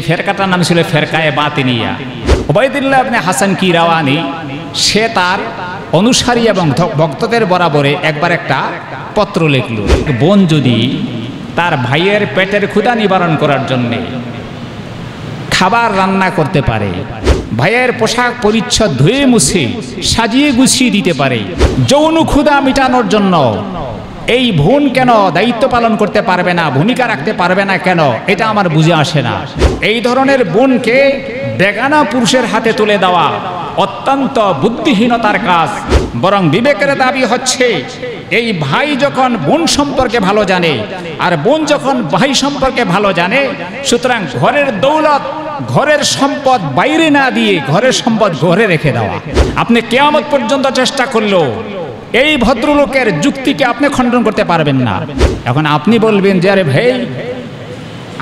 ফেরকাটার নাম ছিল ফেরকায়ে বাতিনিয়া। উবাইদুল্লাহ ইবনে হাসান কিরাওয়ানি সে তার অনুসারী এবং ভক্তদের বরাবরে একবার একটা পত্র লিখল। বোন যদি তার ভাইয়ের পেটের ক্ষুধা নিবারণ করার জন্যে খাবার রান্না করতে পারে, ভাইয়ের পোশাক পরিচ্ছদ ধুয়ে মুছে সাজিয়ে গুছিয়ে দিতে পারে, যৌন ক্ষুধা মেটানোর জন্য এই বোন কেন দায়িত্ব পালন করতে পারবে না, ভূমিকা রাখতে পারবে না কেন, এটা আমার বুঝে আসে না। এই ধরনের বোনকে বেগানা পুরুষের হাতে তুলে দেওয়া অত্যন্ত বুদ্ধিহীনতার কাজ। বরং বিবেকের দাবি হচ্ছে এই ভাই যখন বোন সম্পর্কে ভালো জানে আর বোন যখন ভাই সম্পর্কে ভালো জানে, সুতরাং ঘরের দৌলত ঘরের সম্পদ বাইরে না দিয়ে ঘরের সম্পদ ঘরে রেখে দেওয়া। আপনি কিয়ামত পর্যন্ত চেষ্টা করলেও এই ভদ্রলোকের যুক্তিকে আপনি খণ্ডন করতে পারবেন না। এখন আপনি বলবেন যে আরে ভাই,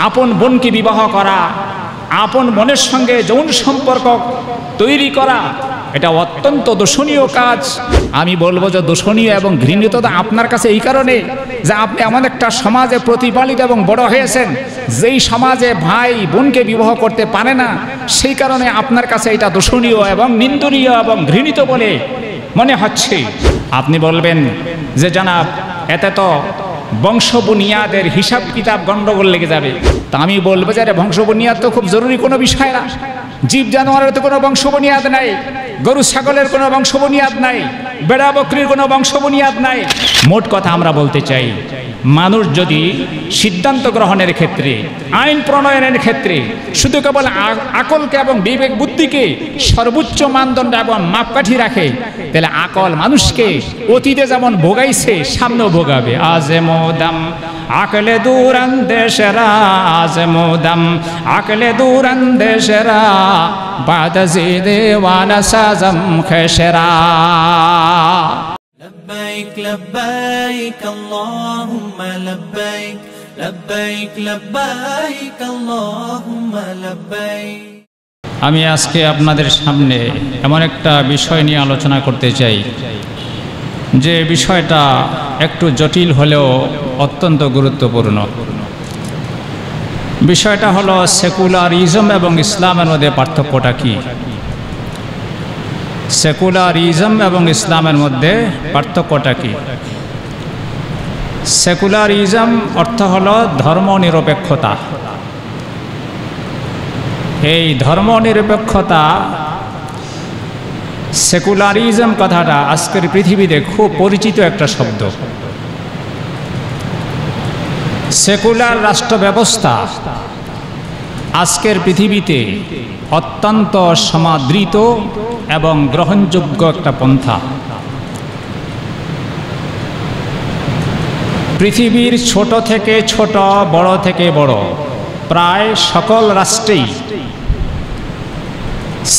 আপন বোনকে বিবাহ করা, আপন বোনের সঙ্গে যৌন সম্পর্ক তৈরি করা, এটা অত্যন্ত দোষণীয় কাজ। আমি বলবো যে দোষণীয় এবং ঘৃণিত আপনার কাছে এই কারণে যে আপনি এমন একটা সমাজে প্রতিপালিত এবং বড় হয়েছেন যেই সমাজে ভাই বোনকে বিবাহ করতে পারে না, সেই কারণে আপনার কাছে এটা দোষণীয় এবং নিন্দনীয় এবং ঘৃণিত বলে মনে হচ্ছে। আপনি বলবেন যে জনাব, এতে তো বংশ বুনিয়াদের হিসাব কিতাব গন্ডগোল লেগে যাবে। তা আমি বলবো যে বংশ বুনিয়াদ তো খুব জরুরি কোনো বিষয় না। জীব জানোয়ারের তো কোনো বংশ বুনিয়াদ নাই, গরু ছাগলের কোনো বংশ বুনিয়াদ নাই, বেড়া বকরির কোনো বংশ বুনিয়াদ নাই। মোট কথা আমরা বলতে চাই, মানুষ যদি সিদ্ধান্ত গ্রহণের ক্ষেত্রে, আইন প্রণয়নের ক্ষেত্রে শুধু কেবল আকলকে এবং বিবেক বুদ্ধিকে সর্বোচ্চ মানদণ্ড এবং মাপকাঠি রাখে, তাহলে আকল মানুষকে অতীতে যেমন ভোগাইছে সামনেও ভোগাবে। আজমোদাম আকলে দূর আন্দেশরা, আজমোদাম আকলে দূর আন্দেশরা, বাদজিদে ওয়ানা সাজম খেশরা। لبيك لبيك اللهم لبيك لبيك لبيك اللهم لبيك। আমি আজকে আপনাদের সামনে এমন একটা বিষয় নিয়ে আলোচনা করতে চাই যে বিষয়টা একটু জটিল হলেও অত্যন্ত গুরুত্বপূর্ণ। বিষয়টা হলো সেকুলারিজম এবং ইসলামের মধ্যে পার্থক্যটা কি। সেকুলারিজম এবং ইসলামের মধ্যে পার্থক্যটা কি? সেকুলারিজম অর্থ হলো ধর্মনিরপেক্ষতা। এই ধর্মনিরপেক্ষতা, সেকুলারিজম কথাটা আজকের পৃথিবীতে খুব পরিচিত একটা শব্দ। সেকুলার রাষ্ট্র ব্যবস্থা আজকের পৃথিবীতে অত্যন্ত সমাদৃত এবং গ্রহণযোগ্য একটা পন্থা। পৃথিবীর ছোট থেকে ছোট, বড় থেকে বড় প্রায় সকল রাষ্ট্রেই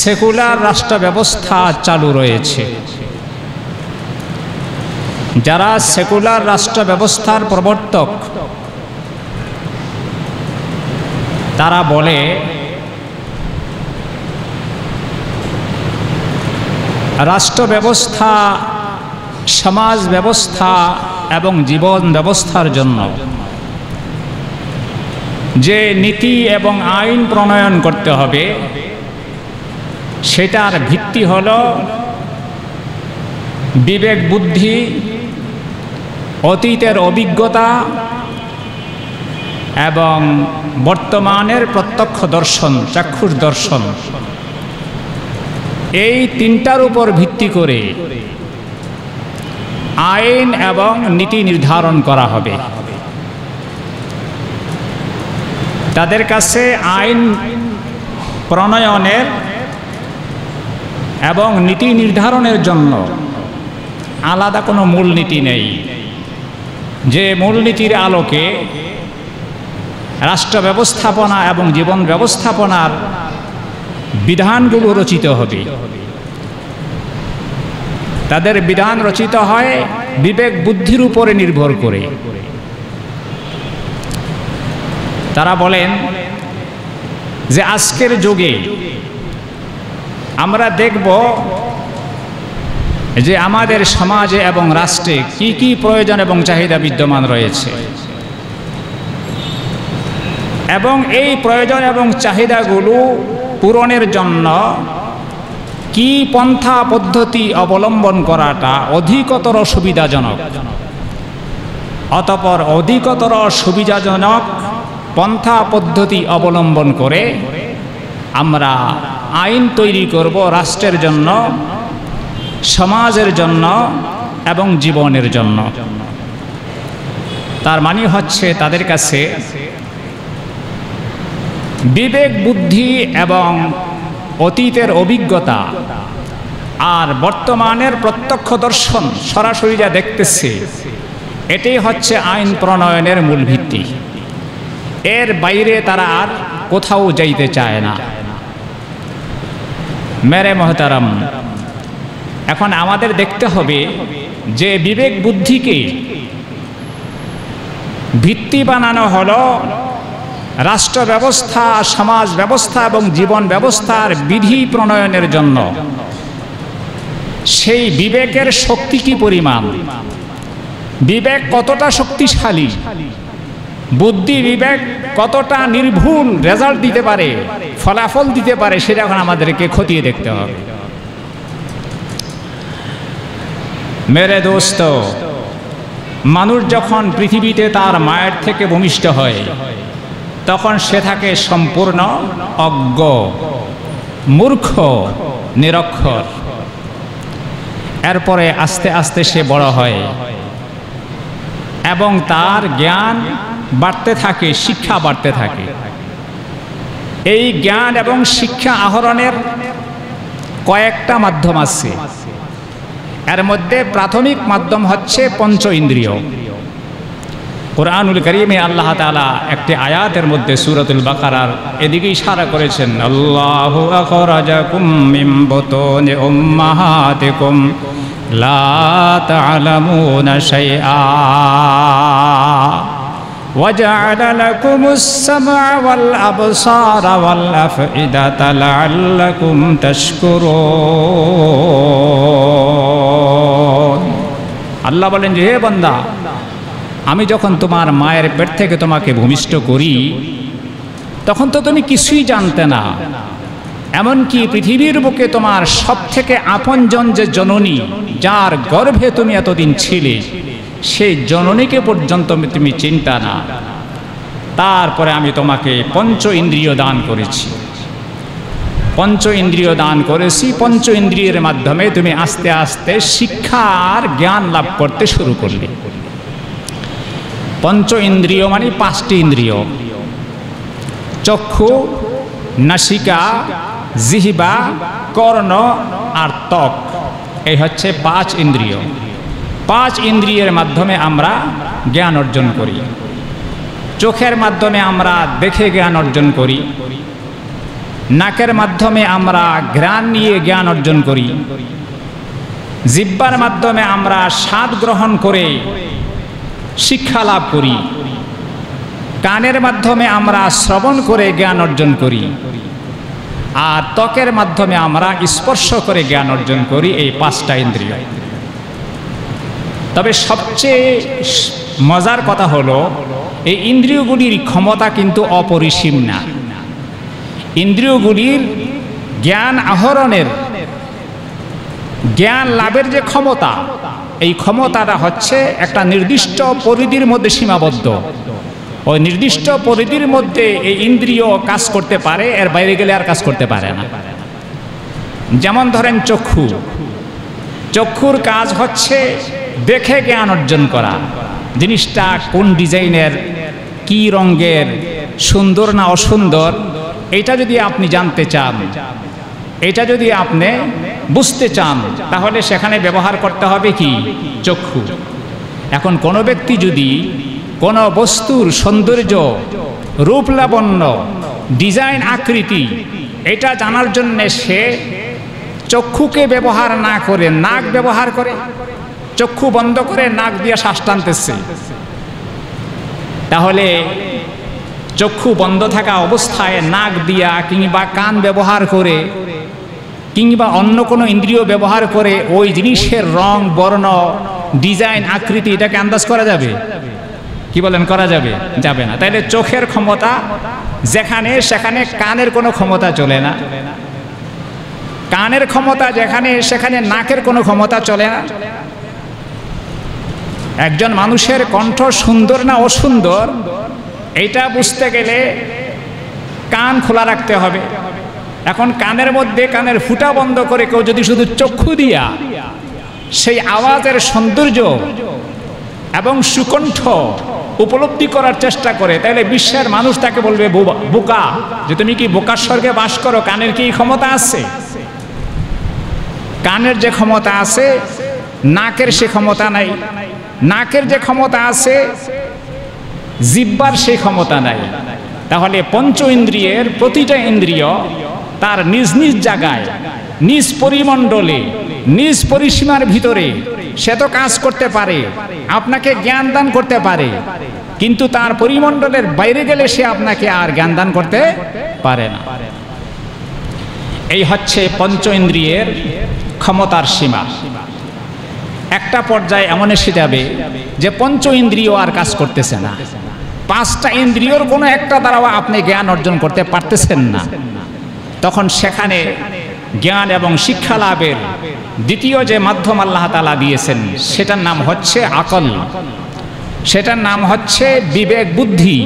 সেকুলার রাষ্ট্র ব্যবস্থা চালু রয়েছে। যারা সেকুলার রাষ্ট্র ব্যবস্থার প্রবর্তক তারা বলে রাষ্ট্র ব্যবস্থা, সমাজ ব্যবস্থা এবং জীবন ব্যবস্থার জন্য যে নীতি এবং আইন প্রণয়ন করতে হবে সেটার ভিত্তি হল বিবেক বুদ্ধি, অতীতের অভিজ্ঞতা এবং বর্তমানের প্রত্যক্ষ দর্শন, চাক্ষুষ দর্শন। এই তিনটার উপর ভিত্তি করে আইন এবং নীতি নির্ধারণ করা হবে। তাদের কাছে আইন প্রণয়নের এবং নীতি নির্ধারণের জন্য আলাদা কোনো মূলনীতি নেই, যে মূলনীতির আলোকে রাষ্ট্র ব্যবস্থাপনা এবং জীবন ব্যবস্থাপনার বিধানগুলো রচিত হবে। তাদের বিধান রচিত হয় বিবেক বুদ্ধির উপরে নির্ভর করে। তারা বলেন যে আজকের যুগে আমরা দেখব যে আমাদের সমাজে এবং রাষ্ট্রে কি কি প্রয়োজন এবং চাহিদা বিদ্যমান রয়েছে। এবং এই প্রয়োজন এবং চাহিদাগুলো পূরণের জন্য কি পন্থা পদ্ধতি অবলম্বন করাটা অধিকতর সুবিধাজনক। অতঃপর অধিকতর সুবিধাজনক পন্থা পদ্ধতি অবলম্বন করে আমরা আইন তৈরি করব রাষ্ট্রের জন্য, সমাজের জন্য এবং জীবনের জন্য। তার মানে হচ্ছে তাদের কাছে বিবেক বুদ্ধি এবং অতীতের অভিজ্ঞতা আর বর্তমানের প্রত্যক্ষ দর্শন সরাসরি যা দেখতেছে, এটাই হচ্ছে আইন প্রণয়নের মূল ভিত্তি। এর বাইরে তারা আর কোথাও যাইতে চায় না। মেরে মহতারাম, এখন আমাদের দেখতে হবে যে বিবেক বুদ্ধিকে ভিত্তি বানানো হলো রাষ্ট্র ব্যবস্থা, সমাজ ব্যবস্থা এবং জীবন ব্যবস্থার বিধি প্রণয়নের জন্য। সেই বিবেকের শক্তি কি পরিমাণ, বিবেক কতটা শক্তিশালী, বুদ্ধি বিবেক কতটা নির্ভুল রেজাল্ট দিতে পারে, ফলাফল দিতে পারে, সেটা এখন আমাদেরকে খতিয়ে দেখতে হবে। মেরে দোস্ত, মানুষ যখন পৃথিবীতে তার মায়ের থেকে ভূমিষ্ঠ হয় তখন সে থাকে সম্পূর্ণ অজ্ঞ, মূর্খ, নিরক্ষর। এরপরে আস্তে আস্তে সে বড় হয় এবং তার জ্ঞান বাড়তে থাকে, শিক্ষা বাড়তে থাকে। এই জ্ঞান এবং শিক্ষা আহরণের কয়েকটা মাধ্যম আছে। এর মধ্যে প্রাথমিক মাধ্যম হচ্ছে পঞ্চ ইন্দ্রিয়। কুরআনুল কারীমে আল্লাহ তাআলা একটি আয়াতের মধ্যে সূরাতুল বাকারার এদিকে ইশারা করেছেন, আল্লাহু আখরাজাকুম মিন বুতুনি উম্মাহাতিকুম লা তা'লামুনা শাইআ ওয়া জা'আলা লাকুমুস সাম'a ওয়াল আবসারা ওয়াল আফইদাতা লা'আল্লাকুম তাশকুরুন। আল্লাহ বলেন যে, হে বান্দা, আমি যখন তোমার মায়ের পেট থেকে তোমাকে ভূমিষ্ঠ করি তখন তো তুমি কিছুই জানতে না। এমনকি পৃথিবীর বুকে তোমার সব থেকে আপনজন যে জননী, যার গর্ভে তুমি এতদিন ছিলে, সেই জননীকে পর্যন্ত তুমি চিন্তা না। তারপরে আমি তোমাকে পঞ্চ ইন্দ্রিয় দান করেছি। পঞ্চ ইন্দ্রিয় দান করেছি, পঞ্চ ইন্দ্রিয়ের মাধ্যমে তুমি আস্তে আস্তে শিক্ষা আর জ্ঞান লাভ করতে শুরু করলে। পঞ্চ ইন্দ্রিয় মানে পাঁচটি ইন্দ্রিয়: চক্ষু, নাসিকা, জিহ্বা, কর্ণ আর ত্বক। এই হচ্ছে পাঁচ ইন্দ্রিয়। পাঁচ ইন্দ্রিয়ের মাধ্যমে আমরা জ্ঞান অর্জন করি। চোখের মাধ্যমে আমরা দেখে জ্ঞান অর্জন করি, নাকের মাধ্যমে আমরা ঘ্রাণ নিয়ে জ্ঞান অর্জন করি, জিহ্বার মাধ্যমে আমরা স্বাদ গ্রহণ করে শিক্ষা লাভ করি, কানের মাধ্যমে আমরা শ্রবণ করে জ্ঞান অর্জন করি, আর ত্বকের মাধ্যমে আমরা স্পর্শ করে জ্ঞান অর্জন করি। এই পাঁচটা ইন্দ্রিয়। তবে সবচেয়ে মজার কথা হলো, এই ইন্দ্রিয়গুলির ক্ষমতা কিন্তু অপরিসীম না। ইন্দ্রিয়গুলির জ্ঞান আহরণের, জ্ঞান লাভের যে ক্ষমতা, এই ক্ষমতাটা হচ্ছে একটা নির্দিষ্ট পরিধির মধ্যে সীমাবদ্ধ। ওই নির্দিষ্ট পরিধির মধ্যে এই ইন্দ্রিয় কাজ করতে পারে, এর বাইরে গেলে আর কাজ করতে পারে না। যেমন ধরেন চক্ষু। চক্ষুর কাজ হচ্ছে দেখে জ্ঞান অর্জন করা। জিনিসটা কোন ডিজাইনের, কি রঙের, সুন্দর না অসুন্দর, এটা যদি আপনি জানতে চান, এটা যদি আপনি বুঝতে চান, তাহলে সেখানে ব্যবহার করতে হবে কি? চক্ষু। এখন কোনো ব্যক্তি যদি কোনো বস্তুর সৌন্দর্য, রূপ লাবণ্য, ডিজাইন, আকৃতি, এটা জানার জন্য সে চক্ষুকে ব্যবহার না করে নাক ব্যবহার করে, চক্ষু বন্ধ করে নাক দিয়ে শ্বাস টানতেছে, তাহলে চক্ষু বন্ধ থাকা অবস্থায় নাক দিয়া কিংবা কান ব্যবহার করে কিংবা অন্য কোনো ইন্দ্রিয় ব্যবহার করে ওই জিনিসের রং, বর্ণ, ডিজাইন, আকৃতি এটাকে আন্দাজ করা যাবে? কি বলেন, করা যাবে? যাবে না। তাইলে চোখের ক্ষমতা যেখানে, সেখানে কানের কোনো ক্ষমতা চলে না। কানের ক্ষমতা যেখানে, সেখানে নাকের কোনো ক্ষমতা চলে না। একজন মানুষের কণ্ঠ সুন্দর না অসুন্দর, এটা বুঝতে গেলে কান খোলা রাখতে হবে। এখন কানের মধ্যে কানের ফুটা বন্ধ করে কেউ যদি শুধু চক্ষু দিয়া সেই আওয়াজের সৌন্দর্য এবং সুকণ্ঠ উপলব্ধি করার চেষ্টা করে, তাহলে বিশ্বের মানুষ তাকে বলবে বোকা, যে তুমি কি বোকার স্বর্গে বাস করো? কানের কি ক্ষমতা আছে? কানের যে ক্ষমতা আছে, নাকের সে ক্ষমতা নাই। নাকের যে ক্ষমতা আছে, জিহ্বার সেই ক্ষমতা নাই। তাহলে পঞ্চ ইন্দ্রিয়ের প্রতিটা ইন্দ্রিয় তার নিজ নিজ জায়গায়, নিজ পরিমণ্ডলে, নিজ পরিসীমার ভিতরে সে তো কাজ করতে পারে, আপনাকে জ্ঞান দান করতে পারে, কিন্তু তার পরিমণ্ডলের বাইরে গেলে সে আপনাকে আর জ্ঞান দান করতে পারে না। এই হচ্ছে পঞ্চ ইন্দ্রিয়ের ক্ষমতার সীমা। একটা পর্যায়ে এমন এসে যাবে যে পঞ্চ ইন্দ্রিয় আর কাজ করতেছে না, পাঁচটা ইন্দ্রিয়র কোনো একটা দ্বারাও আপনি জ্ঞান অর্জন করতে পারতেছেন না। তখন সেখানে জ্ঞান এবং শিক্ষা লাভের দ্বিতীয় যে মাধ্যম আল্লাহ তাআলা দিয়েছেন, সেটার নাম হচ্ছে আকল, সেটার নাম হচ্ছে বিবেক বুদ্ধি।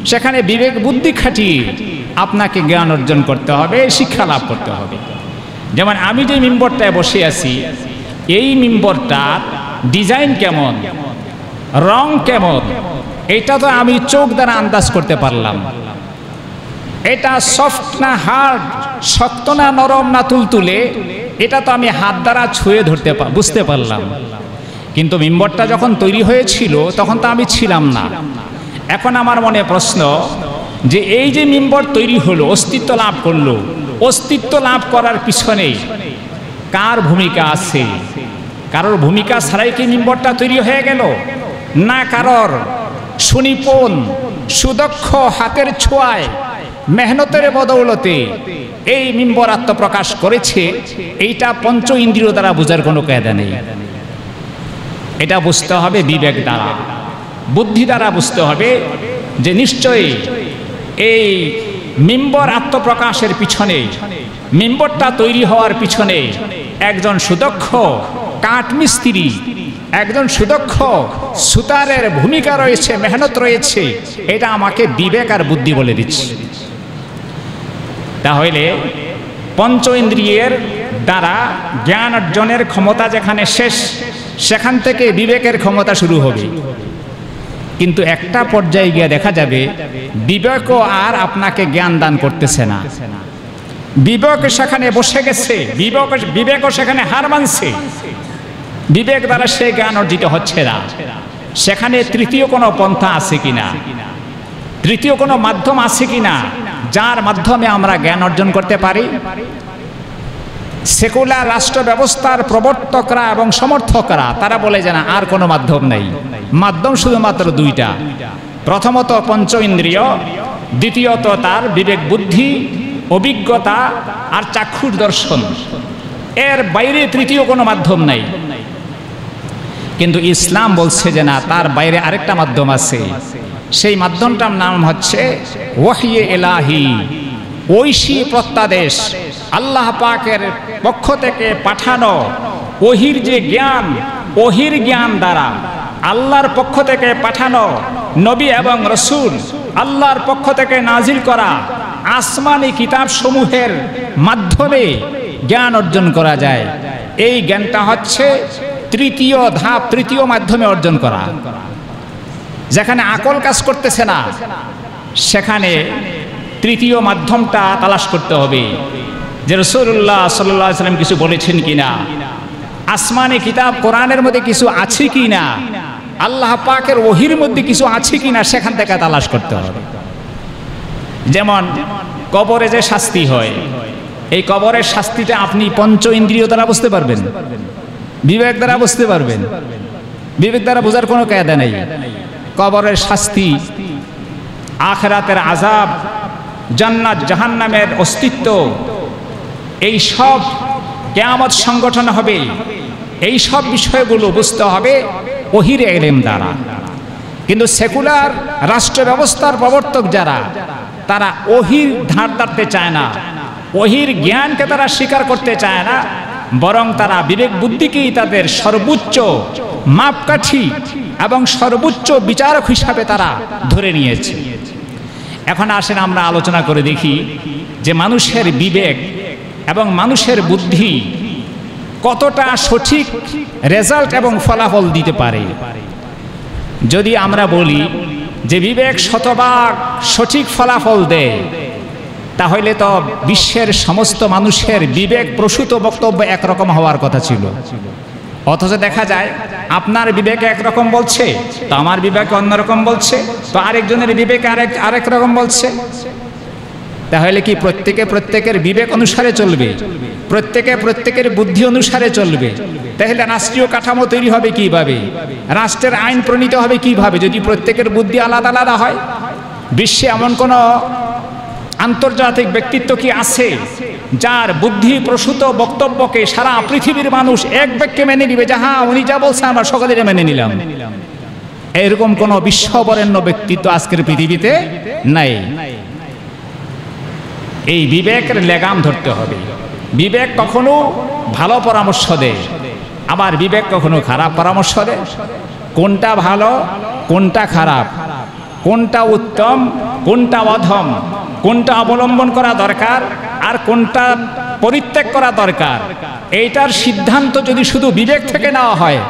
সেখানে বিবেক বুদ্ধি খাটিয়ে আপনাকে জ্ঞান অর্জন করতে হবে, শিক্ষা লাভ করতে হবে। যেমন আমি যে মিম্বরটায় বসে আছি, এই মিম্বরটার ডিজাইন কেমন, রং কেমন, এটা তো আমি চোখ দ্বারা আন্দাজ করতে পারলাম। এটা সফট না হার্ড, শক্ত না নরম না তুলতুলে, এটা তো আমি হাত দ্বারা ছুঁয়ে ধরতে বুঝতে পারলাম। কিন্তু মিম্বরটা যখন তৈরি হয়েছিল তখন তো আমি ছিলাম না। এখন আমার মনে প্রশ্ন যে এই যে মিম্বর তৈরি হলো, অস্তিত্ব লাভ করলো, অস্তিত্ব লাভ করার পিছনে কার ভূমিকা আছে? কারোর ভূমিকা ছাড়াই কি মিম্বরটা তৈরি হয়ে গেল? না, কারোর সুনিপুণ সুদক্ষ হাতের ছোঁয়ায় মেহনতের বদৌলতে এই মিম্বর আত্মপ্রকাশ করেছে। এইটা পঞ্চ ইন্দ্রিয় দ্বারা বোঝার কোনো কায়দা নেই। এটা বুঝতে হবে বিবেক দ্বারা, বুদ্ধি দ্বারা বুঝতে হবে যে নিশ্চয়ই এই মিম্বর আত্মপ্রকাশের পিছনে, মিম্বরটা তৈরি হওয়ার পিছনে একজন সুদক্ষ কাঠমিস্ত্রি, একজন সুদক্ষ সুতারের ভূমিকা রয়েছে, মেহনত রয়েছে। এটা আমাকে বিবেক আর বুদ্ধি বলে দিচ্ছে। তাহলে পঞ্চ ইন্দ্রিয়ের দ্বারা জ্ঞান অর্জনের ক্ষমতা যেখানে শেষ, সেখান থেকে বিবেকের ক্ষমতা শুরু হবে। কিন্তু একটা পর্যায়ে গিয়ে দেখা যাবে বিবেকও আর আপনাকে জ্ঞান দান করতেছে না। বিবেক সেখানে বসে গেছে, বিবেকও সেখানে হার মানছে। বিবেক দ্বারা সে জ্ঞান অর্জিত হচ্ছে না। সেখানে তৃতীয় কোনো পন্থা আছে কিনা, তৃতীয় কোনো মাধ্যম আছে কিনা যার মাধ্যমে আমরা জ্ঞান অর্জন করতে পারি? সেকুলার রাষ্ট্র ব্যবস্থার প্রবর্তকরা এবং সমর্থকরা তারা বলে যে না, আর কোনো মাধ্যম নেই। মাধ্যম শুধুমাত্র দুইটা, প্রথমত পঞ্চ ইন্দ্রিয়, দ্বিতীয়ত তার বিবেক বুদ্ধি, অভিজ্ঞতা আর চাক্ষুষ দর্শন। এর বাইরে তৃতীয় কোনো মাধ্যম নাই। কিন্তু ইসলাম বলছে যে না, তার বাইরে আরেকটা মাধ্যম আছে। সেই মাধ্যমটার নাম হচ্ছে ওয়াহিয়ে ইলাহি, ঐশী প্রত্যাদেশ, আল্লাহ পাকের পক্ষ থেকে পাঠানো ওহির যে জ্ঞান, ওহির জ্ঞান দ্বারা আল্লাহর পক্ষ থেকে পাঠানো নবী এবং রসুল, আল্লাহর পক্ষ থেকে নাজিল করা আসমানি কিতাব সমূহের মাধ্যমে জ্ঞান অর্জন করা যায়। এই জ্ঞানটা হচ্ছে তৃতীয় ধাপ, তৃতীয় মাধ্যমে অর্জন করা। যেখানে আকল কাজ করতেছে না, সেখানে তৃতীয় মাধ্যমটা তালাশ করতে হবে যে রাসূলুল্লাহ সাল্লাল্লাহু আলাইহি ওয়াসাল্লাম কিছু বলেছেন কিনা, আসমানি কিতাব কোরআনের মধ্যে কিছু আছে কিনা, আল্লাহ পাকের ওহির মধ্যে কিছু আছে কিনা, সেখান থেকে তালাশ করতে হবে। যেমন কবরে যে শাস্তি হয়, এই কবরের শাস্তিটা আপনি পঞ্চ ইন্দ্রিয় দ্বারা বুঝতে পারবেন, বিবেক দ্বারা বুঝতে পারবেন। বিবেক দ্বারা বোঝার কোনো কায়দা নেই। কবরের শাস্তি, আখিরাতের আযাব, জান্নাত জাহান্নামের অস্তিত্ব, এই সব কিয়ামত সংগঠন হবে, এই সব বিষয়গুলো বুঝতে হবে ওহির ইলম দ্বারা। কিন্তু সেকুলার রাষ্ট্র ব্যবস্থার প্রবর্তক যারা, তারা ওহির ধার ধারতে চায় না, ওহির জ্ঞানকে তারা স্বীকার করতে চায় না, বরং তারা বিবেক বুদ্ধিকেই তাদের সর্বোচ্চ মাপকাঠি এবং সর্বোচ্চ বিচারক হিসাবে তারা ধরে নিয়েছে। এখন আসেন আমরা আলোচনা করে দেখি যে মানুষের বিবেক এবং মানুষের বুদ্ধি কতটা সঠিক রেজাল্ট এবং ফলাফল দিতে পারে। যদি আমরা বলি যে বিবেক শতভাগ সঠিক ফলাফল দেয়, তাহলে তো বিশ্বের সমস্ত মানুষের বিবেক প্রসূত বক্তব্য একরকম হওয়ার কথা ছিল। অথচ দেখা যায় আপনার বিবেক একরকম বলছে, তো আমার বিবেক অন্যরকম বলছে, তো আরেকজনের বিবেক আরেক রকম বলছে। তাহলে কি প্রত্যেকে প্রত্যেকের বিবেক অনুসারে চলবে? প্রত্যেকে প্রত্যেকের বুদ্ধি অনুসারে চলবে? তাহলে রাষ্ট্রীয় কাঠামো তৈরি হবে কিভাবে? রাষ্ট্রের আইন প্রণীত হবে কিভাবে যদি প্রত্যেকের বুদ্ধি আলাদা আলাদা হয়? বিশ্বে এমন কোনো আন্তর্জাতিক ব্যক্তিত্ব কি আছে যার বুদ্ধি প্রসূত বক্তব্যকে সারা পৃথিবীর মানুষ এক বাক্যে মেনে নিবে, যে হ্যাঁ উনি যা বলছে আমরা সকলে মেনে নিলাম? এরকম কোন বিশ্ববরেণ্য ব্যক্তিত্ব আজকের পৃথিবীতে নাই। এই বিবেকের লেগাম ধরতে হবে। বিবেক কখনো ভালো পরামর্শ দেয়, আবার বিবেক কখনো খারাপ পরামর্শ দেয়। কোনটা ভালো, কোনটা খারাপ, কোনটা উত্তম, কোনটা অধম, কোনটা অবলম্বন করা দরকার আর কোনটা পরিত্যাগ করা দরকার, এইটার সিদ্ধান্ত যদি শুধু বিবেক থেকে নেওয়া হয়,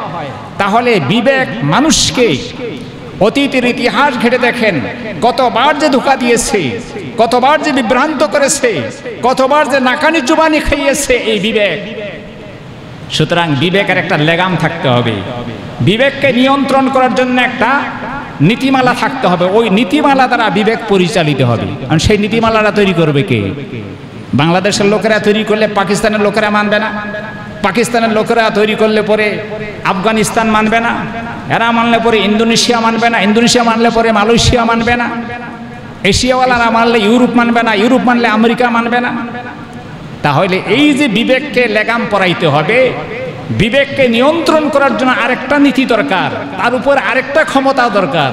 তাহলে বিবেক মানুষকে অতীতের ইতিহাস ঘেটে দেখেন কতবার যে ধোঁকা দিয়েছে, কতবার যে বিভ্রান্ত করেছে, কতবার যে নাকানি জুবানি খাইয়েছে এই বিবেক। সুতরাং বিবেকের একটা লেগাম থাকতে হবে, বিবেককে নিয়ন্ত্রণ করার জন্য একটা নীতিমালা থাকতে হবে। ওই নীতিমালা দ্বারা বিবেক পরিচালিত হবে। কারণ সেই নীতিমালাটা তৈরি করবে কে? বাংলাদেশের লোকেরা তৈরি করলে পাকিস্তানের লোকেরা মানবে না, পাকিস্তানের লোকেরা তৈরি করলে পরে আফগানিস্তান মানবে না, এরা মানলে পরে ইন্দোনেশিয়া মানবে না, ইন্দোনেশিয়া মানলে পরে মালয়েশিয়া মানবে না, এশিয়াওয়ালারা মানলে ইউরোপ মানবে না, ইউরোপ মানলে আমেরিকা মানবে না। তাহলে এই যে বিবেককে লেগাম পরাইতে হবে, বিবেককে নিয়ন্ত্রণ করার জন্য আরেকটা নীতি দরকার, তার উপর আরেকটা ক্ষমতা দরকার।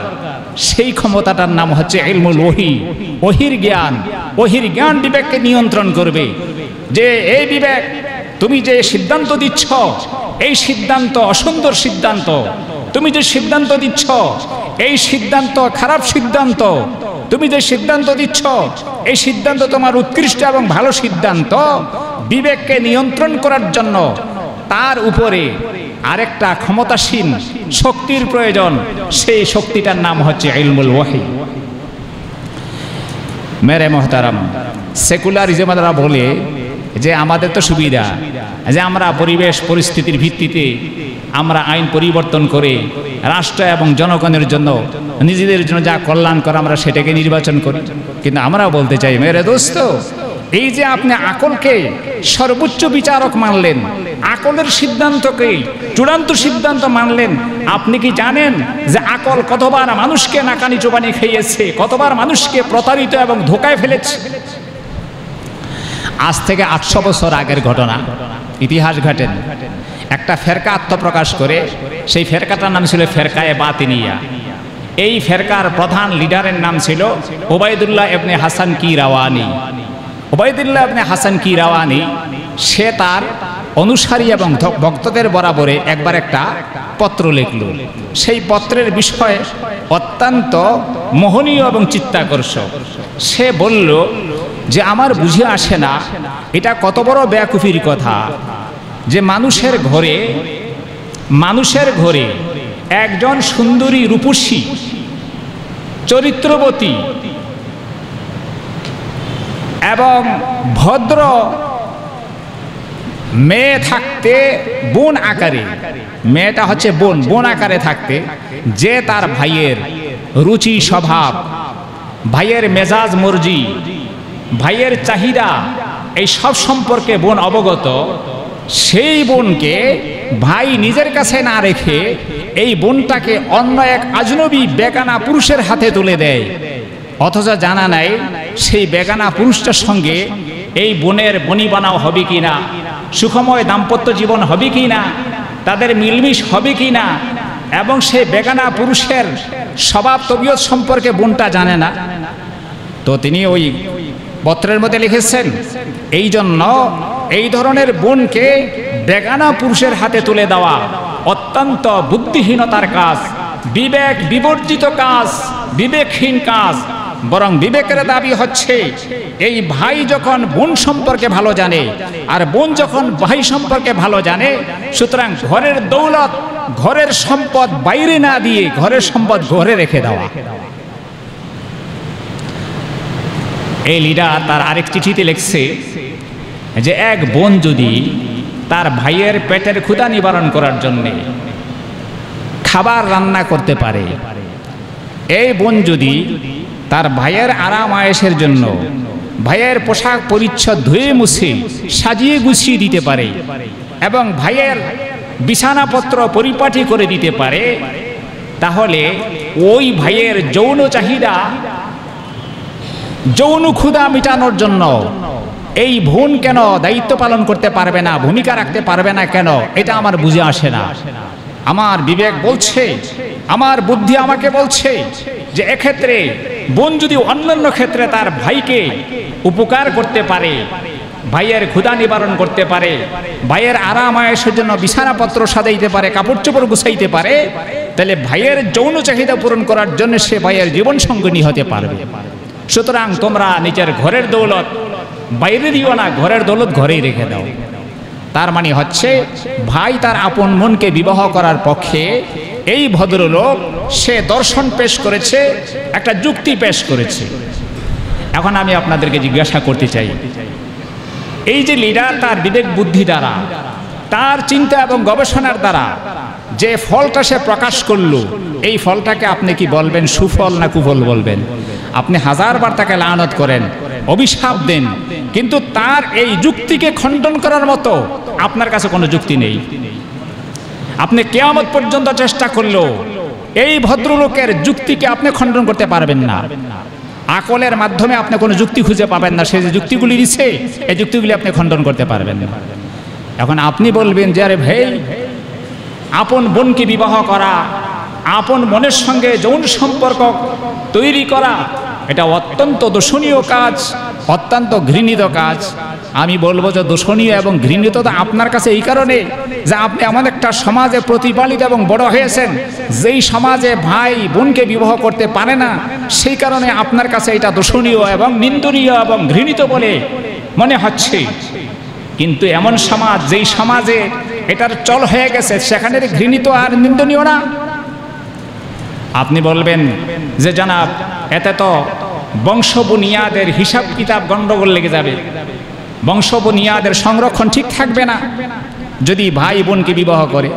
সেই ক্ষমতাটার নাম হচ্ছে ইলমুল ওহী, ওহীর জ্ঞান। ওহীর জ্ঞান বিবেককে নিয়ন্ত্রণ করবে যে এই বিবেক তুমি যে সিদ্ধান্ত দিচ্ছ, এই সিদ্ধান্ত অসুন্দর সিদ্ধান্ত, তুমি যে সিদ্ধান্ত দিচ্ছ এই সিদ্ধান্ত খারাপ সিদ্ধান্ত, তুমি যে সিদ্ধান্ত দিচ্ছ এই সিদ্ধান্ত তোমার উৎকৃষ্ট এবং ভালো সিদ্ধান্ত। বিবেককে নিয়ন্ত্রণ করার জন্য তার উপরে আরেকটা ক্ষমতাসীন শক্তির প্রয়োজন, সেই শক্তিটার নাম হচ্ছে ইলমুল ওহী। মেরে মোহতারাম, সেকুলারিজমরা বলে যে আমাদের তো সুবিধা যে আমরা পরিবেশ পরিস্থিতির ভিত্তিতে আমরা আইন পরিবর্তন করে রাষ্ট্র এবং জনগণের জন্য নিজেদের জন্য যা কল্যাণ করে আমরা সেটাকে নির্বাচন করি। কিন্তু আমরা বলতে চাই মেরে দোস্ত, এই যে আপনি আকলকে সর্বোচ্চ বিচারক মানলেন, আকলের সিদ্ধান্তকে চূড়ান্ত সিদ্ধান্ত মানলেন, আপনি কি জানেন যে আকল কতবার মানুষকে নাকানি চোবানি খাইয়েছে, কতবার মানুষকে প্রতারিত এবং ধোকায় ফেলেছে? আজ থেকে 800 বছর আগের ঘটনা, ইতিহাস ঘটেন। একটা ফেরকা আত্মপ্রকাশ করে, সেই ফেরকাটার নাম ছিল ফেরকায়ে বাতিনিয়া। এই ফেরকার প্রধান লিডারের নাম ছিল ওবায়দুল্লাহ ইবনে হাসান কিরাওয়ানি। ওবায়দুল্লাহ ইবনে হাসান কিরাওয়ানি সে তার অনুসারী এবং ভক্তদের বরাবরে একবার একটা পত্র লিখল। সেই পত্রের বিষয় অত্যন্ত মোহনীয় এবং চিত্তাকর্ষক। সে বলল যে আমার বুঝে আসে না এটা কত বড় বেয়াকুফির কথা যে মানুষের ঘরে একজন সুন্দরী রূপসী চরিত্রবতী এবং ভদ্র মেয়ে থাকতে, বোন আকারে, মেয়েটা হচ্ছে বোন আকারে থাকতে, যে তার ভাইয়ের রুচি স্বভাব, ভাইয়ের মেজাজ মর্জি, ভাইয়ের চাহিদা এই সব সম্পর্কে বোন অবগত, সেই বোনকে ভাই নিজের কাছে না রেখে এই বোনটাকে অন্য এক আজনবী বেগানা পুরুষের হাতে তুলে দেয়। অথচ জানা নাই সেই বেগানা পুরুষটার সঙ্গে এই বোনের বনিবানাও হবে কিনা, সুখময় দাম্পত্য জীবন হবে কিনা, তাদের মিলমিশ হবে কিনা, এবং সেই বেগানা পুরুষের স্বভাব তবিয়ত সম্পর্কে বোনটা জানে না, তো তিনি ওই পত্রের মধ্যে লিখেছেন এই জন্য এই ধরনের বোনকে বেগানা পুরুষের হাতে তুলে দেওয়া অত্যন্ত বুদ্ধিহীনতার কাজ, বিবেক বিবর্জিত কাজ, বিবেকহীন কাজ। বরং বিবেকের দাবি হচ্ছে এই ভাই যখন বোন সম্পর্কে ভালো জানে আর বোন যখন ভাই সম্পর্কে ভালো জানে, সুতরাং ঘরের দৌলত, ঘরের সম্পদ বাইরে না দিয়ে ঘরের সম্পদ ঘরে রেখে দেওয়া। এই লিডার তার আরেক চিঠিতে লিখছে যে এক বোন যদি তার ভাইয়ের পেটের ক্ষুধা নিবারণ করার জন্য খাবার রান্না করতে পারে, এই বোন যদি তার ভাইয়ের আরাম আয়েশের জন্য ভাইয়ের পোশাক পরিচ্ছদ ধুয়ে মুছে সাজিয়ে গুছিয়ে দিতে পারে এবং ভাইয়ের বিছানাপত্র পরিপাটি করে দিতে পারে, তাহলে ওই ভাইয়ের যৌন চাহিদা, যৌন ক্ষুধা মেটানোর জন্য এই বোন কেন দায়িত্ব পালন করতে পারবে না, ভূমিকা রাখতে পারবে না কেন? এটা আমার বুঝে আসে না। আমার বিবেক বলছে, আমার বুদ্ধি আমাকে বলছে যে এক্ষেত্রে বোন যদি অন্যান্য ক্ষেত্রে তার ভাইকে উপকার করতে পারে, ভাইয়ের ক্ষুধা নিবারণ করতে পারে, ভাইয়ের আরাম আয়েশের জন্য বিছানাপত্র সাজাইতে পারে, কাপড় চোপড় গুছাইতে পারে, তাহলে ভাইয়ের যৌন চাহিদা পূরণ করার জন্য সে ভাইয়ের জীবন সঙ্গিনী হতে পারবে। সুতরাং তোমরা নিজের ঘরের দৌলত বাইরে দিও না, ঘরের দৌলত ঘরেই রেখে দাও। তার মানে হচ্ছে ভাই তার আপন মনকে বিবাহ করার পক্ষে এই ভদ্রলোক সে দর্শন পেশ করেছে, একটা যুক্তি পেশ করেছে। এখন আমি আপনাদেরকে জিজ্ঞাসা করতে চাই, এই যে লিডার তার বিবেক বুদ্ধি দ্বারা, তার চিন্তা এবং গবেষণার দ্বারা যে ফলটা সে প্রকাশ করলো, এই ফলটাকে আপনি কি বলবেন সুফল না কুফল বলবেন? আপনি হাজারবার তাকে লানত করেন, অভিশাপ দেন, কিন্তু তার এই যুক্তিকে খণ্ডন করার মতো আপনার কাছে কোনো যুক্তি নেই। আপনি কিয়ামত পর্যন্ত চেষ্টা করলেও এই ভদ্রলোকের যুক্তিকে আপনি খণ্ডন করতে পারবেন না। আকলের মাধ্যমে আপনি কোনো যুক্তি খুঁজে পাবেন না। সে যে যুক্তিগুলি দিচ্ছে, এই যুক্তিগুলি আপনি খণ্ডন করতে পারবেন না। এখন আপনি বলবেন যে আরে ভাই, আপন বোনকে বিবাহ করা, আপন মনের সঙ্গে যৌন সম্পর্ক তৈরি করা, এটা অত্যন্ত দোষণীয় কাজ, অত্যন্ত ঘৃণিত কাজ। আমি বলবো যে দোষণীয় এবং ঘৃণিত তো আপনার কাছে এই কারণে যে আপনি এমন একটা সমাজে প্রতিপালিত এবং বড় হয়েছেন, যেই সমাজে ভাই বোনকে বিবাহ করতে পারে না, সেই কারণে আপনার কাছে এটা দোষণীয় এবং নিন্দনীয় এবং ঘৃণিত বলে মনে হচ্ছে। কিন্তু এমন সমাজ, যেই সমাজে এটার চল হয়ে গেছে, সেখানে ঘৃণিত আর নিন্দনীয় না। আপনি বলবেন যে জনাব, এতে তো বংশ বুনিয়াদের হিসাব কিতাব গন্ডগোল লেগে যাবে, বংশ বুনিয়াদের সংরক্ষণ ঠিক থাকবে না যদি ভাই বোনকে বিবাহ করে।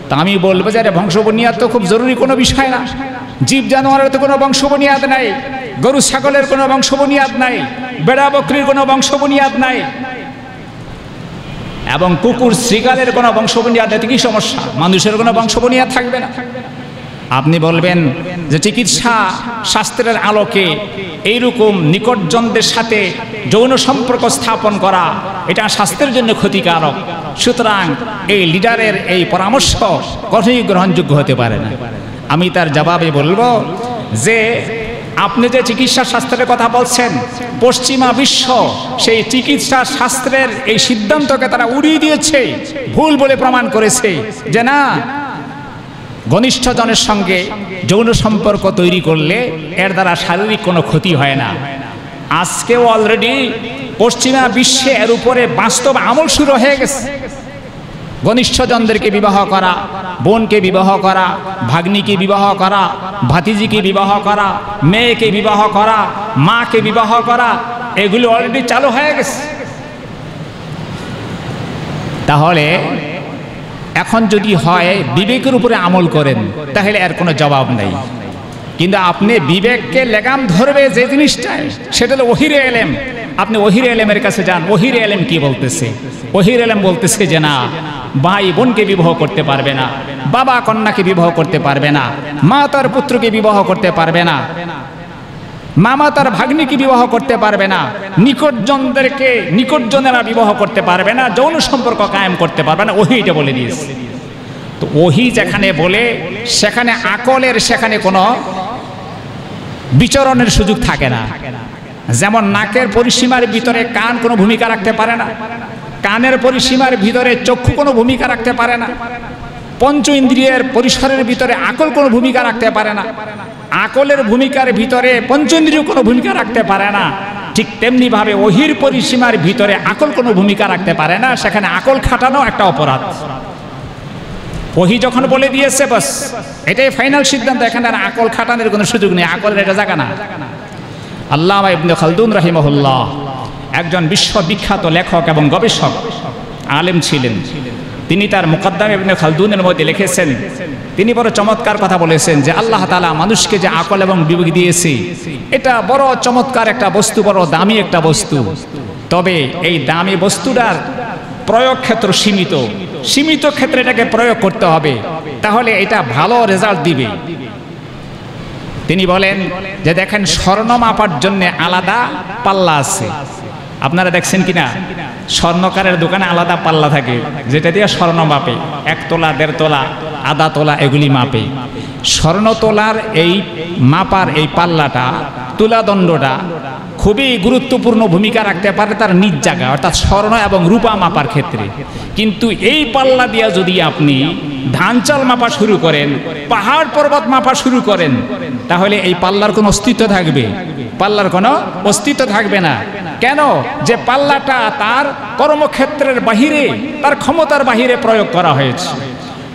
তা আমি বলবো যে বংশ বুনিয়াদ তো খুব জরুরি কোনো বিষয় না। জীব জানোয়ারের তো কোনো বংশ বুনিয়াদ নাই, গরু ছাগলের কোনো বংশ বুনিয়াদ নাই, বেড়া বকরির কোনো বংশ বুনিয়াদ নাই, এবং কুকুর শৃগালের কোনো বংশ বুনিয়াদ নেই। কি সমস্যা? মানুষের কোনো বংশ বুনিয়াদ থাকবে না। আপনি বলবেন যে চিকিৎসা শাস্ত্রের আলোকে এইরকম নিকটজনদের সাথে যৌন সম্পর্ক স্থাপন করা এটা স্বাস্থ্যের জন্য ক্ষতিকারক, সুতরাং এই লিডারের এই পরামর্শ কখনোই গ্রহণযোগ্য হতে পারে না। আমি তার জবাবে বলবো যে আপনি যে চিকিৎসা শাস্ত্রের কথা বলছেন, পশ্চিমা বিশ্ব সেই চিকিৎসা শাস্ত্রের এই সিদ্ধান্তকে তারা উড়িয়ে দিয়েছে, ভুল বলে প্রমাণ করেছে যে না, ঘনিষ্ঠ জনের সঙ্গে যৌন সম্পর্ক তৈরি করলে এর দ্বারা শারীরিক কোনো ক্ষতি হয় না। আজকেও অলরেডি পশ্চিমা বিশ্বে এর উপরে বাস্তব আমল শুরু হয়ে গেছে। ঘনিষ্ঠ জনদেরকে বিবাহ করা, বোনকে বিবাহ করা, ভাগ্নিকে বিবাহ করা, ভাতিজিকে বিবাহ করা, মেয়েকে বিবাহ করা, মাকে বিবাহ করা, এগুলো অলরেডি চালু হয়ে গেছে। তাহলে এখন যদি হয় বিবেকের উপরে আমল করেন, তাহলে এর কোনো জবাব নেই। কিন্তু আপনি বিবেককে লেগাম ধরবে যে জিনিসটাই, সেটা হলো ওহিরে এলেম। আপনি ওহিরে এলেমের কাছে যান, ওহিরে এলেম কি বলতেছে? ওহিরে এলেম বলতেছে যে না, ভাই বোনকে বিবাহ করতে পারবে না, বাবা কন্যাকে বিবাহ করতে পারবে না, মা তার পুত্রকে বিবাহ করতে পারবে না, মামা তার ভাগ্নিকে বিবাহ করতে পারবে না, নিকটজনদেরকে নিকটজনেরা বিবাহ করতে পারবে না, যৌন সম্পর্ক কায়েম করতে পারবে না। ওহি এটা বলে দিয়েছে। তো ওহি যেখানে বলে সেখানে আকলের সেখানে কোনো বিচরণের সুযোগ থাকে না। যেমন নাকের পরিসীমার ভিতরে কান কোনো ভূমিকা রাখতে পারে না, কানের পরিসীমার ভিতরে চক্ষু কোনো ভূমিকা রাখতে পারে না, পঞ্চ ইন্দ্রিয়ের পরিসরের ভিতরে আকল কোনো ভূমিকা রাখতে পারে না, আকলের ভূমিকার ভিতরে পঞ্চ ইন্দ্রিয় কোনো ভূমিকা রাখতে পারে না। ঠিক তেমনি ভাবে ওহির পরিসীমার ভিতরে আকল কোনো ভূমিকা রাখতে পারে না, সেখানে আকল খাটানো একটা অপরাধ। ওহি যখন বলে দিয়েছে বাস এটাই ফাইনাল সিদ্ধান্ত, এখানে আর আকল খাটানোর কোনো সুযোগ নেই, আকলের এটা জায়গা না। আল্লামা ইবনে খালদুন রাহিমাহুল্লাহ একজন বিশ্ববিখ্যাত লেখক এবং গবেষক আলেম ছিলেন। তিনি তার মুকদ্দাম ইবনে খালদুনের মধ্যে লিখেছেন, তিনি বড় চমৎকার কথা বলেছেন যে আল্লাহ তাআলা মানুষকে যে আকল এবং বিবেক দিয়েছে এটা বড় চমৎকার একটা বস্তু, বড় দামি একটা বস্তু। তবে এই দামি বস্তুটার প্রয়োগ ক্ষেত্র সীমিত, সীমিত ক্ষেত্রে এটাকে প্রয়োগ করতে হবে, তাহলে এটা ভালো রেজাল্ট দিবে। তিনি বলেন যে দেখেন স্বর্ণ মাপার জন্য আলাদা পাল্লা আছে, আপনারা দেখছেন কিনা? স্বর্ণকারের দোকানে আলাদা পাল্লা থাকে যেটা দিয়ে স্বর্ণ মাপে, 1 তোলা 1.5 তোলা আধা তোলা এগুলি মাপে। স্বর্ণ তোলার এই মাপার এই পাল্লাটা, তুলাদণ্ডটা খুবই গুরুত্বপূর্ণ ভূমিকা রাখতে পারে তার নিজ জায়গা, অর্থাৎ স্বর্ণ এবং রূপা মাপার ক্ষেত্রে। কিন্তু এই পাল্লা দিয়ে যদি আপনি ধান চাল মাপা শুরু করেন, পাহাড় পর্বত মাপা শুরু করেন, তাহলে এই পাল্লার কোনো অস্তিত্ব থাকবে? পাল্লার কোনো অস্তিত্ব থাকবে না। কেন? যে পাল্লাটা তার কর্মক্ষেত্রের বাহিরে, তার ক্ষমতার বাহিরে প্রয়োগ করা হয়েছে।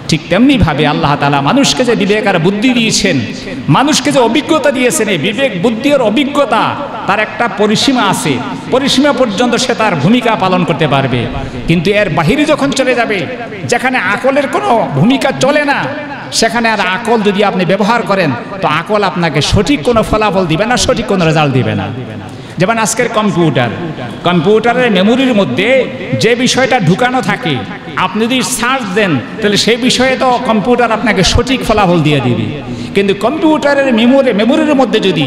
ঠিক তেমনি ভাবে আল্লাহ তাআলা মানুষকে যে বিবেক আর বুদ্ধি দিয়েছেন, মানুষকে যে অভিজ্ঞতা দিয়েছেন, এই বিবেক বুদ্ধি আর অভিজ্ঞতা তার একটা পরিসীমা আছে, পরিসীমা পর্যন্ত সে তার ভূমিকা পালন করতে পারবে। কিন্তু এর বাহিরে যখন চলে যাবে, যেখানে আকলের কোনো ভূমিকা চলে না, সেখানে আর আকল যদি আপনি ব্যবহার করেন তো আকল আপনাকে সঠিক কোনো ফলাফল দিবে না, সঠিক কোনো রেজাল্ট দিবে না। যেমন আজকের কম্পিউটারের মেমোরির মধ্যে যে বিষয়টা ঢুকানো থাকে, আপনি যদি সার্চ দেন তাহলে সেই বিষয়ে তো কম্পিউটার আপনাকে সঠিক ফলাফল দিয়ে দিবে। কিন্তু কম্পিউটারের মেমোরির মধ্যে যদি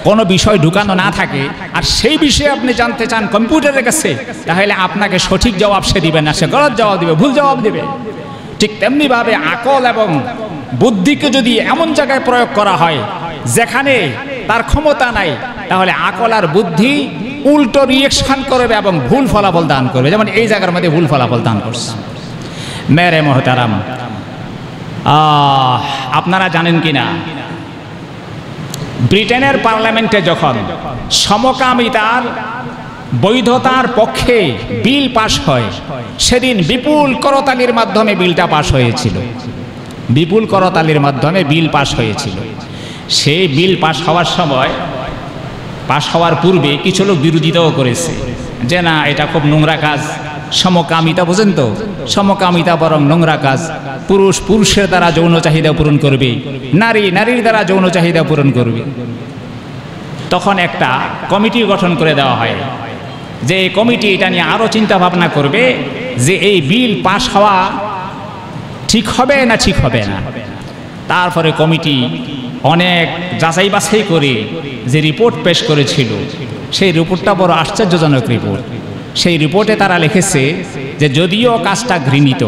কোনো বিষয় ঢুকানো না থাকে আর সেই বিষয়ে আপনি জানতে চান কম্পিউটারের কাছে, তাহলে আপনাকে সঠিক জবাব সে দিবে না, সে গলত জবাব দিবে, ভুল জবাব দিবে। ঠিক তেমনিভাবে আকল এবং বুদ্ধিকে যদি এমন জায়গায় প্রয়োগ করা হয় যেখানে তার ক্ষমতা নাই, তাহলে আকল আর বুদ্ধি উল্টো রিয়েকশন করবে এবং ভুল ফলাফল দান করবে। যেমন এই জায়গার মধ্যে ভুল ফলাফল দান করছে। মেরে মোহতারাম, আপনারা জানেন কিনা ব্রিটেনের পার্লামেন্টে যখন সমকামিতার বৈধতার পক্ষে বিল পাশ হয়, সেদিন বিপুল করতালির মাধ্যমে বিলটা পাশ হয়েছিল, বিপুল করতালির মাধ্যমে বিল পাশ হয়েছিল। সেই বিল পাশ হওয়ার সময়, পাশ হওয়ার পূর্বে কিছু লোক বিরোধিতাও করেছে যে না, এটা খুব নোংরা কাজ, সমকামিতা, বোঝেন তো, সমকামিতা বরং নোংরা কাজ, পুরুষ পুরুষের দ্বারা যৌন চাহিদা পূরণ করবে, নারী নারীর দ্বারা যৌন চাহিদা পূরণ করবে। তখন একটা কমিটি গঠন করে দেওয়া হয়, যে এই কমিটি এটা নিয়ে আরও চিন্তা ভাবনা করবে যে এই বিল পাশ হওয়া ঠিক হবে না ঠিক হবে না। তারপরে কমিটি অনেক যাচাই বাছাই করে যে রিপোর্ট পেশ করেছিল, সেই রিপোর্টটা বড় আশ্চর্যজনক রিপোর্ট। সেই রিপোর্টে তারা লিখেছে যে যদিও কাজটা ঘৃণিত,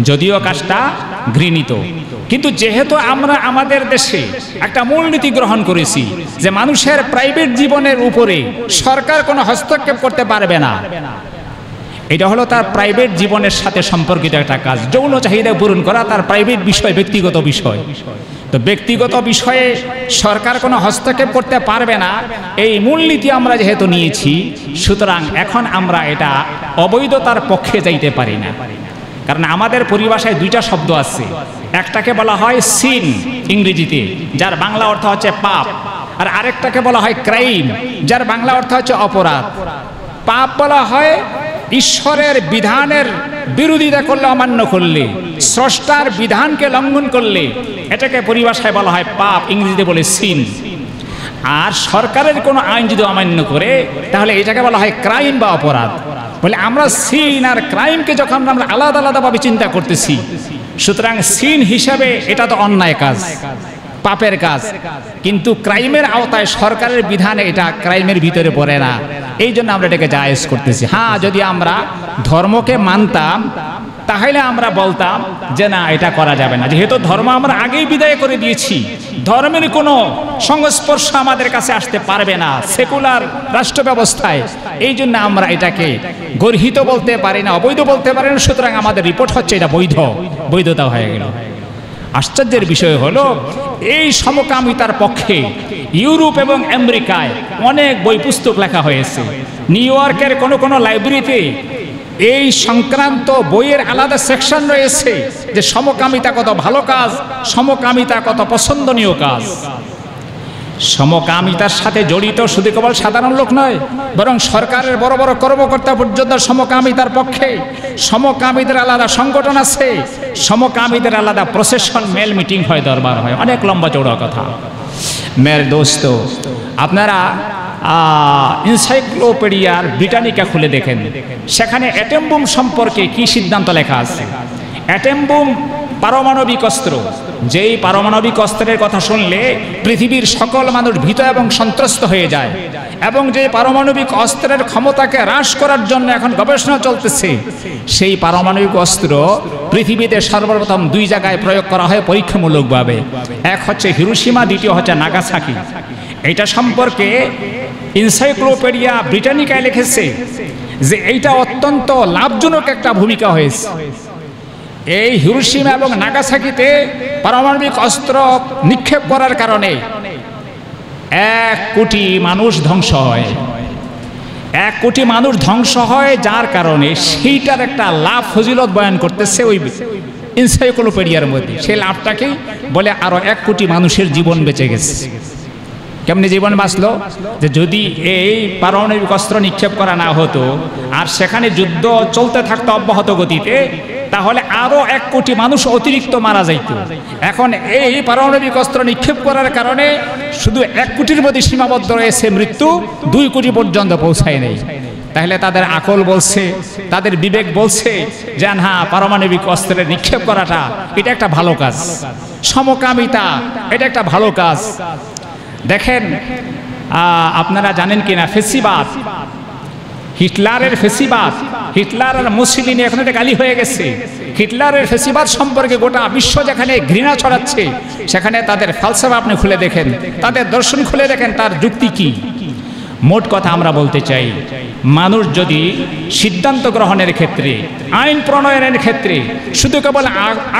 যদিও কাজটা ঘৃণিত, কিন্তু যেহেতু আমরা আমাদের দেশে একটা মূলনীতি গ্রহণ করেছি যে মানুষের প্রাইভেট জীবনের উপরে সরকার কোনো হস্তক্ষেপ করতে পারবে না, এটা হলো তার প্রাইভেট জীবনের সাথে সম্পর্কিত একটা কাজ। যৌন চাহিদা পূরণ করা তার প্রাইভেট বিষয়, ব্যক্তিগত বিষয়। তো ব্যক্তিগত বিষয়ে সরকার কোনো হস্তক্ষেপ করতে পারবে না, এই মূলনীতি আমরা যেহেতু নিয়েছি, সুতরাং এখন আমরা এটা অবৈধতার পক্ষে যাইতে পারি না। কারণ আমাদের পরিভাষায় দুইটা শব্দ আছে, একটাকে বলা হয় সিন ইংরেজিতে, যার বাংলা অর্থ হচ্ছে পাপ, আর আরেকটাকে বলা হয় ক্রাইম, যার বাংলা অর্থ হচ্ছে অপরাধ। পাপ বলা হয় ঈশ্বরের বিধানের বিরোধিতা করলে, অমান্য করলে, স্রষ্টার বিধানকে লঙ্ঘন করলে, এটাকে পরিভাষায় বলা হয় পাপ, ইংরেজিতে বলে সিন। আর সরকারের কোনো আইন যদি অমান্য করে তাহলে এটাকে বলা হয় ক্রাইম বা অপরাধ। বলে আমরা সিন আর ক্রাইমকে যখন আমরা আলাদা আলাদাভাবে চিন্তা করতেছি, সুতরাং সিন হিসাবে এটা তো অন্যায় কাজ, পাপের কাজ, কিন্তু ক্রাইমের আওতায় সরকারের বিধানে এটা ক্রাইমের ভিতরে পড়ে না, এই জন্য আমরা এটাকে জায়েজ করতেছি। হ্যাঁ, যদি আমরা ধর্মকে মানতাম তাহলে আমরা বলতাম যে না, এটা করা যাবে না। যেহেতু ধর্ম আমরা আগেই বিদায় করে দিয়েছি, ধর্মের কোনো সংস্পর্শ আমাদের কাছে আসতে পারবে না সেকুলার রাষ্ট্র ব্যবস্থায়, এই জন্য আমরা এটাকে গর্হিত বলতে পারি না, অবৈধ বলতে পারি না। সুতরাং আমাদের রিপোর্ট হচ্ছে এটা বৈধতা হয়ে গেল। আশ্চর্যের বিষয় হলো এই সমকামিতার পক্ষে ইউরোপ এবং আমেরিকায় অনেক বই পুস্তক লেখা হয়েছে। নিউ ইয়র্কের কোনো লাইব্রেরিতে এই সংক্রান্ত বইয়ের আলাদা সেকশন রয়েছে যে সমকামিতা কত ভালো কাজ, সমকামিতা কত পছন্দনীয় কাজ। সমকামিতার সাথে জড়িত শুধু কেবল সাধারণ লোক নয়, বরং সরকারের বড় বড় কর্মকর্তা পর্যন্ত সমকামিতার পক্ষে। সমকামীদের আলাদা সংগঠন আছে, সমকামীদের আলাদা প্রসেশন, মেল মিটিং হয়, দরবার হয়, অনেক লম্বা চৌড়া কথা। মের দোস্ত, আপনারা এনসাইক্লোপিডিয়ার ব্রিটানিকা খুলে দেখেন, সেখানে অ্যাটম বোম সম্পর্কে কি সিদ্ধান্ত লেখা আছে। অ্যাটম বোম পারমাণবিক অস্ত্র, যেই পারমাণবিক অস্ত্রের কথা শুনলে পৃথিবীর সকল মানুষ ভীত এবং সন্ত্রস্ত হয়ে যায়, এবং যে পারমাণবিক অস্ত্রের ক্ষমতাকে হ্রাস করার জন্য এখন গবেষণা চলতেছে, সেই পারমাণবিক অস্ত্র পৃথিবীতে সর্বপ্রথম 2 জায়গায় প্রয়োগ করা হয় পরীক্ষামূলকভাবে। এক হচ্ছে হিরোশিমা, দ্বিতীয় হচ্ছে নাগাসাকি। এটা সম্পর্কে এনসাইক্লোপিডিয়া ব্রিটানিকায় লিখেছে যে এইটা অত্যন্ত লাভজনক একটা ভূমিকা হয়েছে। এই হিরোশিমা এবং নাগাসাকিতে পারমাণবিক অস্ত্র নিক্ষেপ করার কারণে 1 কোটি মানুষ ধ্বংস হয়। 1 কোটি মানুষ ধ্বংস হয়, যার কারণে সেইটার একটা লাভ ফজিলত বয়ান করতেছে ওই এনসাইক্লোপিডিয়ার মধ্যে। সেই লাভটাকেই বলে আরো 1 কোটি মানুষের জীবন বেঁচে গেছে। কেমনি জীবন বাঁচলো? যে যদি এই পারমাণবিক অস্ত্র নিক্ষেপ করা না হতো আর সেখানে যুদ্ধ চলতে থাকতো অব্যাহত গতিতে, তাহলে আরো 1 কোটি মানুষ অতিরিক্ত মারা যাইত। এখন এই পারমাণবিক অস্ত্র নিক্ষেপ করার কারণে শুধু 1 কোটির মধ্যে সীমাবদ্ধ রয়েছে মৃত্যু, 2 কোটি পর্যন্ত পৌঁছায় নেই। তাহলে তাদের আকল বলছে, তাদের বিবেক বলছে যে না, পারমাণবিক অস্ত্রের নিক্ষেপ করাটা এটা একটা ভালো কাজ, সমকামিতা এটা একটা ভালো কাজ। দেখেন, আপনারা জানেন কিনা ফেসিবাদ, হিটলারের ফেসিবাদ, হিটলার আর মুসলিনি এখন এটা গালি হয়ে গেছে। হিটলারের ফেসিবাদ সম্পর্কে গোটা বিশ্ব যেখানে ঘৃণা ছড়াচ্ছে, সেখানে তাদের ফালসাফা আপনি খুলে দেখেন, তাদের দর্শন খুলে দেখেন, তার যুক্তি কি। মোট কথা আমরা বলতে চাই, মানুষ যদি সিদ্ধান্ত গ্রহণের ক্ষেত্রে, আইন প্রণয়নের ক্ষেত্রে শুধু কেবল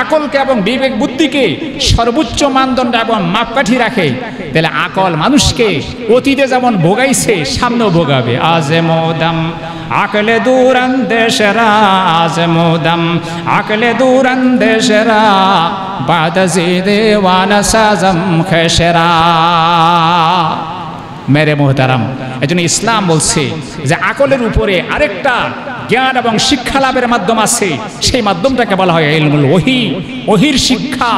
আকলকে এবং বিবেক বুদ্ধিকে সর্বোচ্চ মানদণ্ড এবং মাপকাঠি রাখে, তাহলে আকল মানুষকে অতীতে যেমন ভোগাইছে সামনেও ভোগাবে। আজমোদম আকলে দূরান্দেশরা, আজমোদম আকলে দূরান্দেশরা, বাদজিদে ওয়ানাসাজম খেশরা। মেরে মোহতারাম, এজন্য ইসলাম বলছে যে আকলের উপরে আরেকটা জ্ঞান এবং শিক্ষা লাভের মাধ্যম আছে, সেই মাধ্যমটাকে বলা হয় ইলমুল ওহী, ওহির শিক্ষা,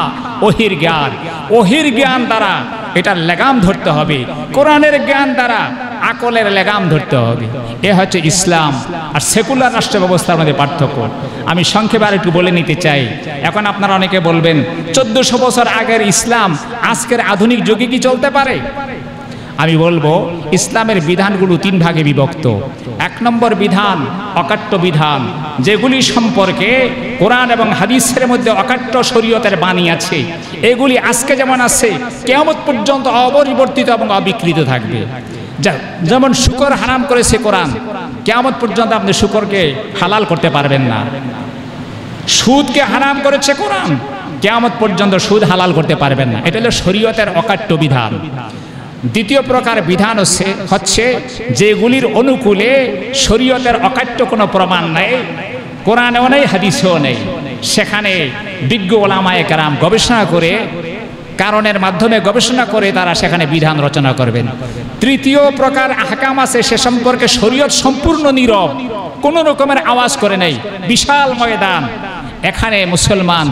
ওহির জ্ঞান। ওহির জ্ঞান দ্বারা এটার লেগাম ধরতে হবে, কোরআনের জ্ঞান দ্বারা আকলের লেগাম ধরতে হবে। এ হচ্ছে ইসলাম আর সেকুলার রাষ্ট্র ব্যবস্থার মধ্যে পার্থক্য। আমি সংক্ষেপে আর একটু বলে নিতে চাই। এখন আপনারা অনেকে বলবেন 1400 বছর আগের ইসলাম আজকের আধুনিক যুগে কি চলতে পারে? আমি বলবো ইসলামের বিধানগুলো 3 ভাগে বিভক্ত। 1 নম্বর বিধান অকাট্য বিধান, যেগুলি সম্পর্কে কোরআন এবং হাদিসের মধ্যে অকাট্য শরীয়তের বাণী আছে। এগুলি আজকে যেমন আছে কিয়ামত পর্যন্ত অপরিবর্তিত এবং অবিকৃত থাকবে। যেমন শুকর হারাম করেছে কোরআন, কিয়ামত পর্যন্ত আপনি শুকরকে হালাল করতে পারবেন না। সুদকে হারাম করেছে কোরআন, কিয়ামত পর্যন্ত সুদ হালাল করতে পারবেন না। এটা হলো শরীয়তের অকাট্য বিধান। দ্বিতীয় প্রকার বিধান হচ্ছে যেগুলির অনুকূলে শরীয়তের অকাট্য কোনো প্রমাণ নেই, কোরআনেও নেই, হাদিসেও নেই, সেখানে বিজ্ঞ ওলামায়ে কেরাম গবেষণা করে, কারণের মাধ্যমে গবেষণা করে তারা সেখানে বিধান রচনা করবেন। তৃতীয় প্রকার আহকাম আছে, সে সম্পর্কে শরীয়ত সম্পূর্ণ নীরব, কোনো রকমের আওয়াজ করে নেই, বিশাল ময়দান। এখানে মুসলমান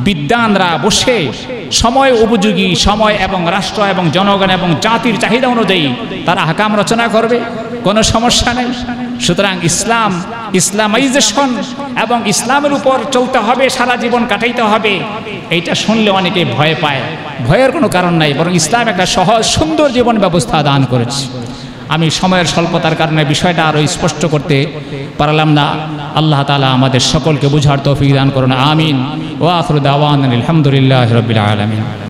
বিদ্বানরা বসে সময় উপযোগী, সময় এবং রাষ্ট্র এবং জনগণ এবং জাতির চাহিদা অনুযায়ী তারা আহকাম রচনা করবে, কোনো সমস্যা নেই। সুতরাং ইসলাম, ইসলামাইজেশন এবং ইসলামের উপর চলতে হবে, সারা জীবন কাটাইতে হবে, এইটা শুনলে অনেকে ভয় পায়। ভয়ের কোনো কারণ নাই, বরং ইসলাম একটা সহজ সুন্দর জীবন ব্যবস্থা দান করেছে। আমি সময়ের স্বল্পতার কারণে বিষয়টা আরও স্পষ্ট করতে পারলাম না। আল্লাহ তাআলা আমাদের সকলকে বুঝার তৌফিক দান করুন, আমিন। ওয়া আখিরু দাওয়ানা আলহামদুলিল্লাহি রাব্বিল আলামিন।